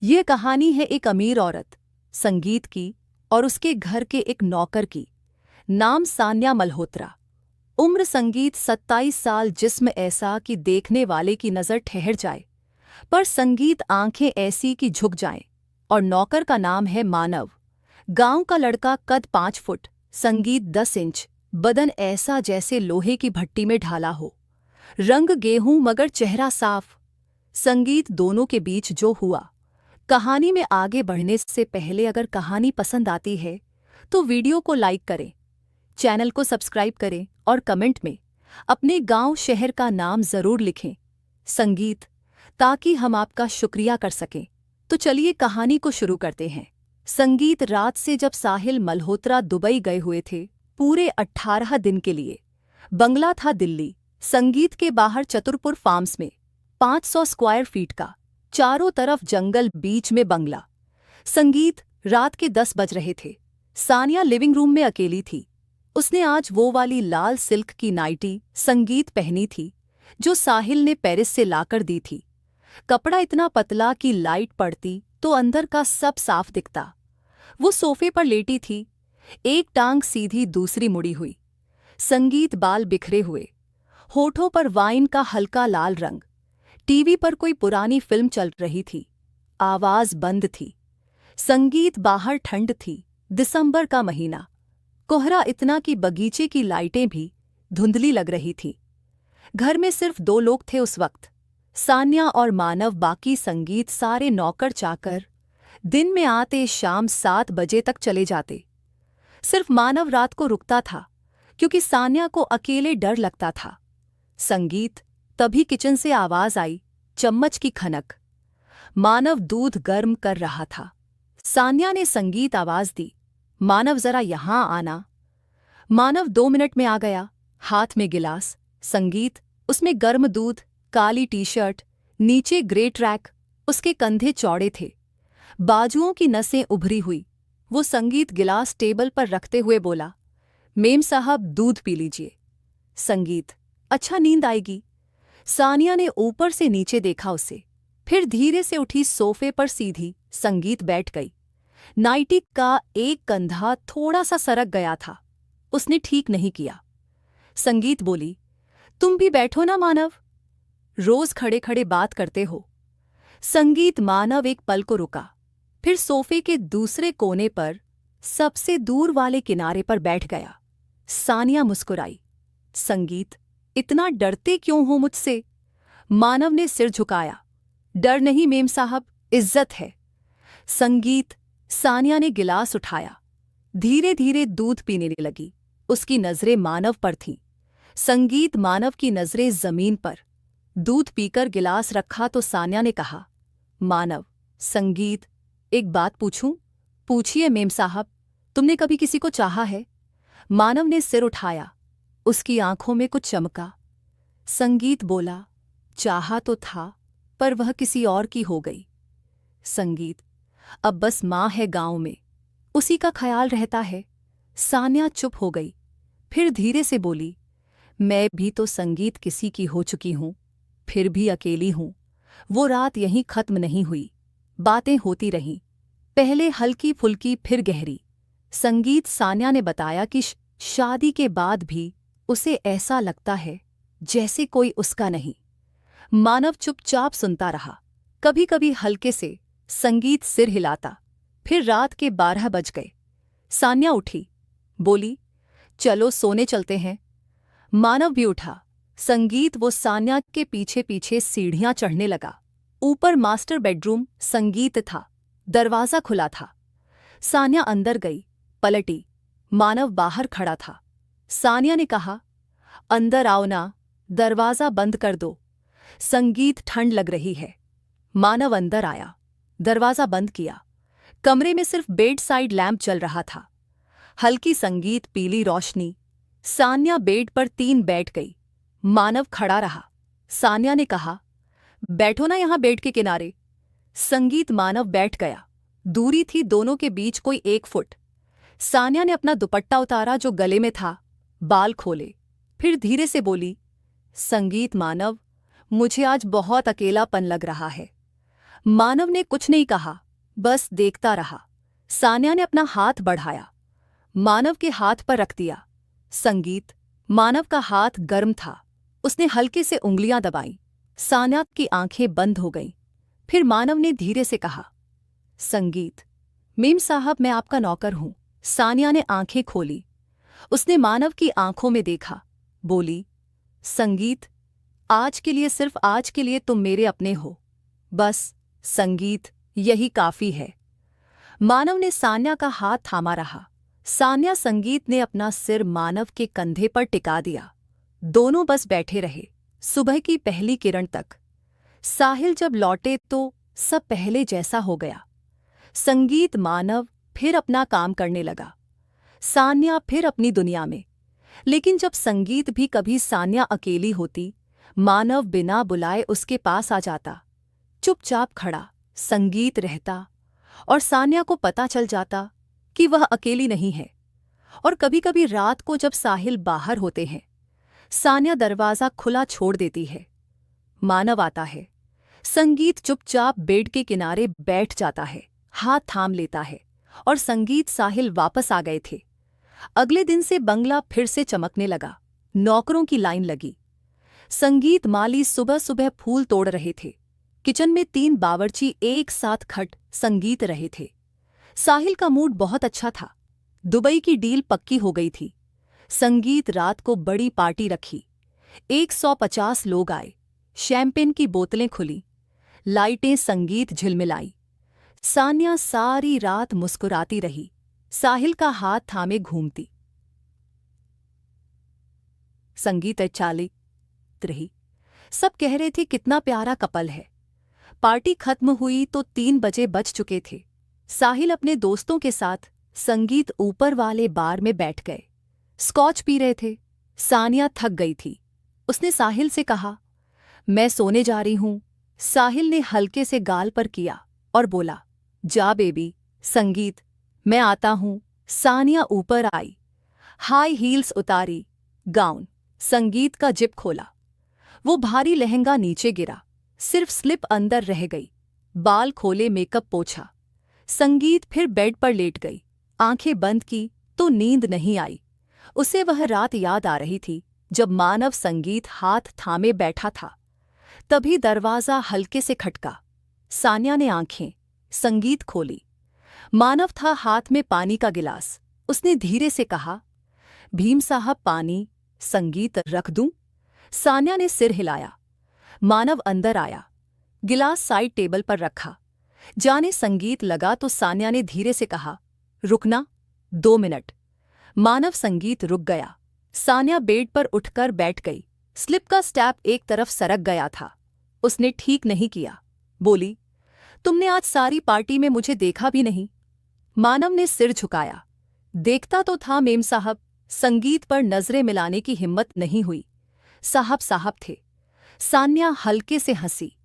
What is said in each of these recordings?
ये कहानी है एक अमीर औरत, संगीत की, और उसके घर के एक नौकर की। नाम सान्या मल्होत्रा। उम्र संगीत 27 साल। जिस्म ऐसा कि देखने वाले की नज़र ठहर जाए, पर संगीत आंखें ऐसी कि झुक जाएं। और नौकर का नाम है मानव। गांव का लड़का, कद 5 फुट, संगीत 10 इंच, बदन ऐसा जैसे लोहे की भट्टी में ढाला हो, रंग गेहूं मगर चेहरा साफ। संगीत दोनों के बीच जो हुआ। कहानी में आगे बढ़ने से पहले अगर कहानी पसंद आती है तो वीडियो को लाइक करें, चैनल को सब्सक्राइब करें और कमेंट में अपने गांव शहर का नाम ज़रूर लिखें, संगीत, ताकि हम आपका शुक्रिया कर सकें। तो चलिए कहानी को शुरू करते हैं। संगीत रात से जब साहिल मल्होत्रा दुबई गए हुए थे, पूरे 18 दिन के लिए। बंगला था दिल्ली, संगीत के बाहर चतुरपुर फार्म्स में, 500 स्क्वायर फीट का, चारों तरफ जंगल, बीच में बंगला। संगीत, रात के 10 बज रहे थे। सानिया लिविंग रूम में अकेली थी। उसने आज वो वाली लाल सिल्क की नाइटी संगीत पहनी थी जो साहिल ने पेरिस से लाकर दी थी। कपड़ा इतना पतला कि लाइट पड़ती तो अंदर का सब साफ दिखता। वो सोफे पर लेटी थी, एक टांग सीधी, दूसरी मुड़ी हुई। संगीत, बाल बिखरे हुए, होठों पर वाइन का हल्का लाल रंग। टीवी पर कोई पुरानी फिल्म चल रही थी। आवाज बंद थी। संगीत, बाहर ठंड थी, दिसंबर का महीना। कोहरा इतना कि बगीचे की लाइटें भी धुंधली लग रही थीं। घर में सिर्फ 2 लोग थे उस वक्त, सान्या और मानव। बाकी संगीत, सारे नौकर चाकर दिन में आते, शाम 7 बजे तक चले जाते। सिर्फ मानव रात को रुकता था, क्योंकि सान्या को अकेले डर लगता था। संगीत, तभी किचन से आवाज आई, चम्मच की खनक। मानव दूध गर्म कर रहा था। सान्या ने संगीत आवाज दी, मानव जरा यहां आना। मानव 2 मिनट में आ गया, हाथ में गिलास। संगीत, उसमें गर्म दूध, काली टी-शर्ट, नीचे ग्रे ट्रैक। उसके कंधे चौड़े थे, बाजुओं की नसें उभरी हुई। वो संगीत गिलास टेबल पर रखते हुए बोला, मेम साहब दूध पी लीजिए। संगीत, अच्छा नींद आएगी। सानिया ने ऊपर से नीचे देखा उसे, फिर धीरे से उठी, सोफे पर सीधी। संगीत बैठ गई। नाइटी का एक कंधा थोड़ा सा सरक गया था, उसने ठीक नहीं किया। संगीत बोली, तुम भी बैठो ना मानव, रोज खड़े खड़े बात करते हो। संगीत, मानव एक पल को रुका, फिर सोफे के दूसरे कोने पर, सबसे दूर वाले किनारे पर बैठ गया। सानिया मुस्कुराई, संगीत, इतना डरते क्यों हो मुझसे? मानव ने सिर झुकाया, डर नहीं मेम साहब, इज्जत है। संगीत, सानिया ने गिलास उठाया, धीरे धीरे दूध पीने लगी। उसकी नजरें मानव पर थीं। संगीत, मानव की नजरें जमीन पर। दूध पीकर गिलास रखा तो सानिया ने कहा, मानव। संगीत, एक बात पूछूं? पूछिए मेम साहब, तुमने कभी किसी को चाहा है? मानव ने सिर उठाया, उसकी आंखों में कुछ चमका। संगीत बोला, चाहा तो था, पर वह किसी और की हो गई। संगीत, अब बस माँ है गांव में, उसी का ख्याल रहता है। सान्या चुप हो गई, फिर धीरे से बोली, मैं भी तो संगीत किसी की हो चुकी हूं, फिर भी अकेली हूं। वो रात यहीं खत्म नहीं हुई, बातें होती रहीं, पहले हल्की फुल्की, फिर गहरी। संगीत, सान्या ने बताया कि शादी के बाद भी उसे ऐसा लगता है जैसे कोई उसका नहीं। मानव चुपचाप सुनता रहा, कभी कभी हल्के से। संगीत सिर हिलाता। फिर रात के 12 बज गए। सान्या उठी, बोली, चलो सोने चलते हैं। मानव भी उठा। संगीत, वो सान्या के पीछे पीछे सीढ़ियां चढ़ने लगा। ऊपर मास्टर बेडरूम संगीत था, दरवाजा खुला था। सान्या अंदर गई, पलटी, मानव बाहर खड़ा था। सान्या ने कहा, अंदर आओ ना, दरवाजा बंद कर दो। संगीत, ठंड लग रही है। मानव अंदर आया, दरवाजा बंद किया। कमरे में सिर्फ बेड साइड लैंप जल रहा था, हल्की संगीत, पीली रोशनी। सान्या बेड पर 3 बैठ गई। मानव खड़ा रहा। सान्या ने कहा, बैठो ना यहां बेड के किनारे। संगीत, मानव बैठ गया। दूरी थी दोनों के बीच कोई 1 फुट। सान्या ने अपना दुपट्टा उतारा जो गले में था, बाल खोले, फिर धीरे से बोली, संगीत, मानव, मुझे आज बहुत अकेलापन लग रहा है। मानव ने कुछ नहीं कहा, बस देखता रहा। सान्या ने अपना हाथ बढ़ाया, मानव के हाथ पर रख दिया। संगीत। मानव का हाथ गर्म था। उसने हल्के से उंगलियां दबाईं। सान्या की आंखें बंद हो गईं। फिर मानव ने धीरे से कहा, संगीत। मेम साहब, मैं आपका नौकर हूं। सान्या ने आंखें खोली। उसने मानव की आंखों में देखा, बोली, संगीत, आज के लिए, सिर्फ आज के लिए तुम मेरे अपने हो। बस संगीत, यही काफी है। मानव ने सान्या का हाथ थामा रहा। सान्या संगीत ने अपना सिर मानव के कंधे पर टिका दिया। दोनों बस बैठे रहे, सुबह की पहली किरण तक। साहिल जब लौटे तो सब पहले जैसा हो गया। संगीत, मानव फिर अपना काम करने लगा। सान्या फिर अपनी दुनिया में। लेकिन जब संगीत भी कभी सान्या अकेली होती, मानव बिना बुलाए उसके पास आ जाता। चुपचाप खड़ा संगीत रहता और सान्या को पता चल जाता कि वह अकेली नहीं है। और कभी-कभी रात को जब साहिल बाहर होते हैं, सान्या दरवाजा खुला छोड़ देती है। मानव आता है। संगीत चुपचाप बेड के किनारे बैठ जाता है, हाथ थाम लेता है। और संगीत, साहिल वापस आ गए थे। अगले दिन से बंगला फिर से चमकने लगा। नौकरों की लाइन लगी। संगीत माली सुबह सुबह फूल तोड़ रहे थे। किचन में 3 बावर्ची एक साथ खट संगीत रहे थे। साहिल का मूड बहुत अच्छा था। दुबई की डील पक्की हो गई थी। संगीत रात को बड़ी पार्टी रखी। 150 लोग आए। शैंपेन की बोतलें खुली। लाइटें संगीत झिलमिलाई। सान्या सारी रात मुस्कुराती रही, साहिल का हाथ थामे घूमती। संगीत चाली रही। सब कह रहे थे कितना प्यारा कपल है। पार्टी खत्म हुई तो 3 बजे बज चुके थे। साहिल अपने दोस्तों के साथ संगीत ऊपर वाले बार में बैठ गए। स्कॉच पी रहे थे। सान्या थक गई थी। उसने साहिल से कहा, मैं सोने जा रही हूं। साहिल ने हल्के से गाल पर किया और बोला, जा बेबी। संगीत, मैं आता हूं। सान्या ऊपर आई। हाई हील्स उतारी, गाउन। संगीत का जिप खोला। वो भारी लहंगा नीचे गिरा, सिर्फ स्लिप अंदर रह गई। बाल खोले, मेकअप पोंछा। संगीत फिर बेड पर लेट गई। आंखें बंद की तो नींद नहीं आई। उसे वह रात याद आ रही थी जब मानव संगीत हाथ थामे बैठा था। तभी दरवाजा हल्के से खटका। सान्या ने आंखें संगीत खोली। मानव था, हाथ में पानी का गिलास। उसने धीरे से कहा, भीम साहब, पानी। संगीत, रख दूं? सान्या ने सिर हिलाया। मानव अंदर आया। गिलास साइड टेबल पर रखा। जाने संगीत लगा तो सान्या ने धीरे से कहा, रुकना, 2 मिनट। मानव संगीत रुक गया। सान्या बेड पर उठकर बैठ गई। स्लिप का स्टैप एक तरफ सरक गया था। उसने ठीक नहीं किया। बोली, तुमने आज सारी पार्टी में मुझे देखा भी नहीं। मानव ने सिर झुकाया। देखता तो था मेम साहब। संगीत पर नजरें मिलाने की हिम्मत नहीं हुई। साहब साहब थे। सान्या हल्के से हंसी।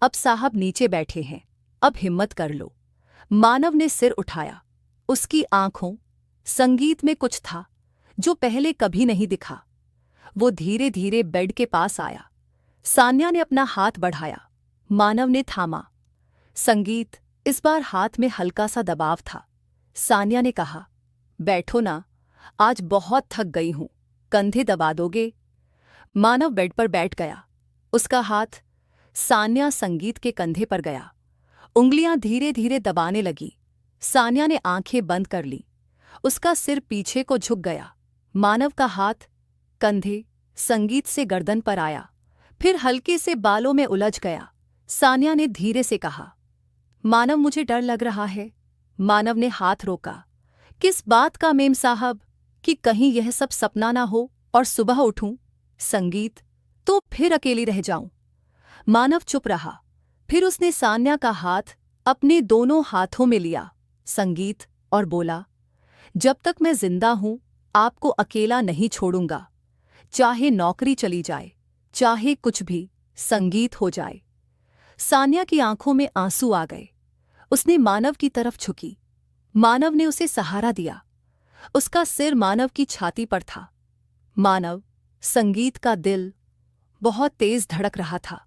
अब साहब नीचे बैठे हैं, अब हिम्मत कर लो। मानव ने सिर उठाया। उसकी आंखों संगीत में कुछ था जो पहले कभी नहीं दिखा। वो धीरे धीरे बेड के पास आया। सान्या ने अपना हाथ बढ़ाया। मानव ने थामा। संगीत, इस बार हाथ में हल्का सा दबाव था। सान्या ने कहा, बैठो ना, आज बहुत थक गई हूं। कंधे दबा दोगे? मानव बेड पर बैठ गया। उसका हाथ सान्या संगीत के कंधे पर गया। उंगलियां धीरे धीरे दबाने लगी। सान्या ने आंखें बंद कर ली। उसका सिर पीछे को झुक गया। मानव का हाथ कंधे संगीत से गर्दन पर आया, फिर हल्के से बालों में उलझ गया। सान्या ने धीरे से कहा, मानव, मुझे डर लग रहा है। मानव ने हाथ रोका। किस बात का मेम साहब? कि कहीं यह सब सपना ना हो और सुबह उठूं? संगीत, तो फिर अकेली रह जाऊं? मानव चुप रहा। फिर उसने सान्या का हाथ अपने दोनों हाथों में लिया, संगीत, और बोला, जब तक मैं जिंदा हूं आपको अकेला नहीं छोड़ूंगा। चाहे नौकरी चली जाए, चाहे कुछ भी, संगीत हो जाए। सान्या की आंखों में आंसू आ गए। उसने मानव की तरफ झुकी। मानव ने उसे सहारा दिया। उसका सिर मानव की छाती पर था। मानव, संगीत का दिल बहुत तेज धड़क रहा था।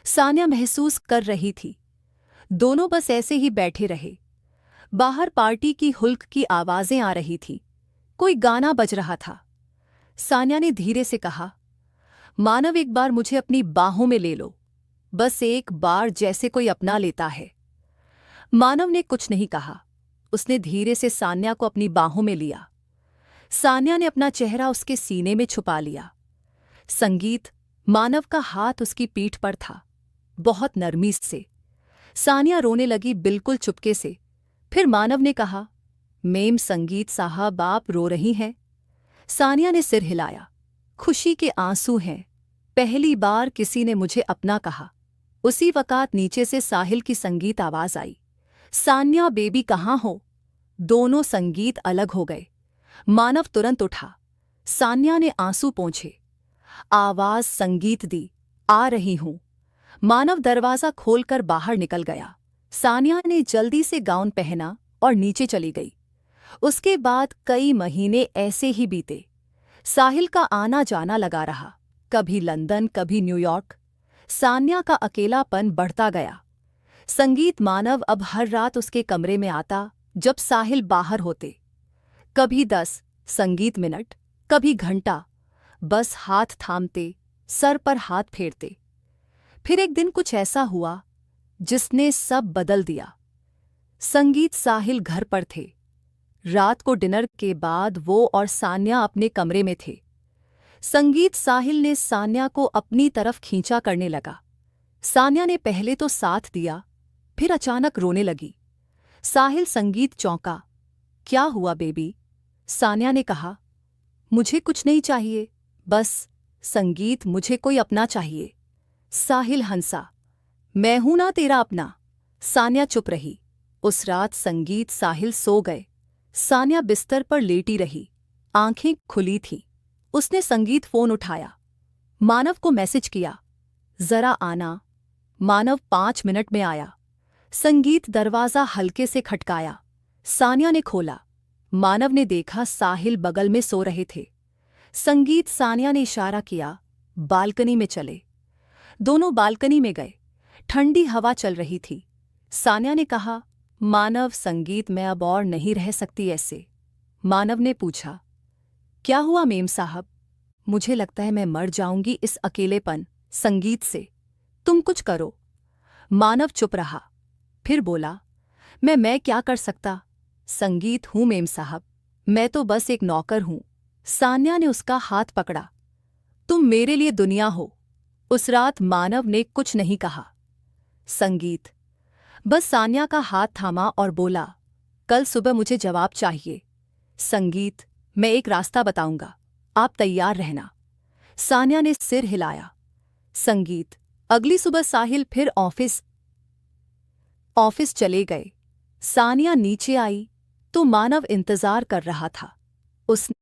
सान्या महसूस कर रही थी दोनों बस ऐसे ही बैठे रहे। बाहर पार्टी की हुल्क की आवाजें आ रही थी। कोई गाना बज रहा था। सान्या ने धीरे से कहा, मानव एक बार मुझे अपनी बाहों में ले लो, बस एक बार, जैसे कोई अपना लेता है। मानव ने कुछ नहीं कहा। उसने धीरे से सान्या को अपनी बाहों में लिया। सान्या ने अपना चेहरा उसके सीने में छुपा लिया। संगीत, मानव का हाथ उसकी पीठ पर था, बहुत नरमी से। सान्या रोने लगी, बिल्कुल चुपके से। फिर मानव ने कहा, मेम संगीत साहब, आप रो रही हैं? सान्या ने सिर हिलाया। खुशी के आंसू हैं। पहली बार किसी ने मुझे अपना कहा। उसी वक़्त नीचे से साहिल की संगीत आवाज आई, सान्या बेबी कहाँ हो? दोनों संगीत अलग हो गए। मानव तुरंत उठा। सान्या ने आंसू पोंछे। आवाज संगीत दी, आ रही हूं। मानव दरवाजा खोलकर बाहर निकल गया। सान्या ने जल्दी से गाउन पहना और नीचे चली गई। उसके बाद कई महीने ऐसे ही बीते। साहिल का आना जाना लगा रहा, कभी लंदन, कभी न्यूयॉर्क। सान्या का अकेलापन बढ़ता गया। संगीत, मानव अब हर रात उसके कमरे में आता जब साहिल बाहर होते। कभी 10 संगीत मिनट, कभी घंटा, बस हाथ थामते, सर पर हाथ फेरते। फिर एक दिन कुछ ऐसा हुआ जिसने सब बदल दिया। संगीत, साहिल घर पर थे। रात को डिनर के बाद वो और सान्या अपने कमरे में थे। संगीत, साहिल ने सान्या को अपनी तरफ खींचा करने लगा। सान्या ने पहले तो साथ दिया, फिर अचानक रोने लगी। साहिल, संगीत चौंका। क्या हुआ बेबी? सान्या ने कहा, मुझे कुछ नहीं चाहिए, बस संगीत, मुझे कोई अपना चाहिए। साहिल हंसा, मैं हूं ना तेरा अपना। सान्या चुप रही। उस रात संगीत, साहिल सो गए। सान्या बिस्तर पर लेटी रही, आंखें खुली थीं। उसने संगीत फोन उठाया, मानव को मैसेज किया, जरा आना। मानव 5 मिनट में आया। संगीत, दरवाजा हल्के से खटकाया। सान्या ने खोला। मानव ने देखा साहिल बगल में सो रहे थे। संगीत, सान्या ने इशारा किया, बालकनी में चले। दोनों बालकनी में गए। ठंडी हवा चल रही थी। सान्या ने कहा, मानव, संगीत, मैं अब और नहीं रह सकती ऐसे। मानव ने पूछा, क्या हुआ मेम साहब? मुझे लगता है मैं मर जाऊंगी इस अकेलेपन संगीत से। तुम कुछ करो। मानव चुप रहा, फिर बोला, मैं क्या कर सकता? संगीत, हूं मेम साहब, मैं तो बस एक नौकर हूं। सान्या ने उसका हाथ पकड़ा, तुम मेरे लिए दुनिया हो। उस रात मानव ने कुछ नहीं कहा। संगीत बस सान्या का हाथ थामा और बोला, कल सुबह मुझे जवाब चाहिए। संगीत, मैं एक रास्ता बताऊंगा, आप तैयार रहना। सान्या ने सिर हिलाया। संगीत, अगली सुबह साहिल फिर ऑफिस चले गए। सान्या नीचे आई तो मानव इंतजार कर रहा था। उसने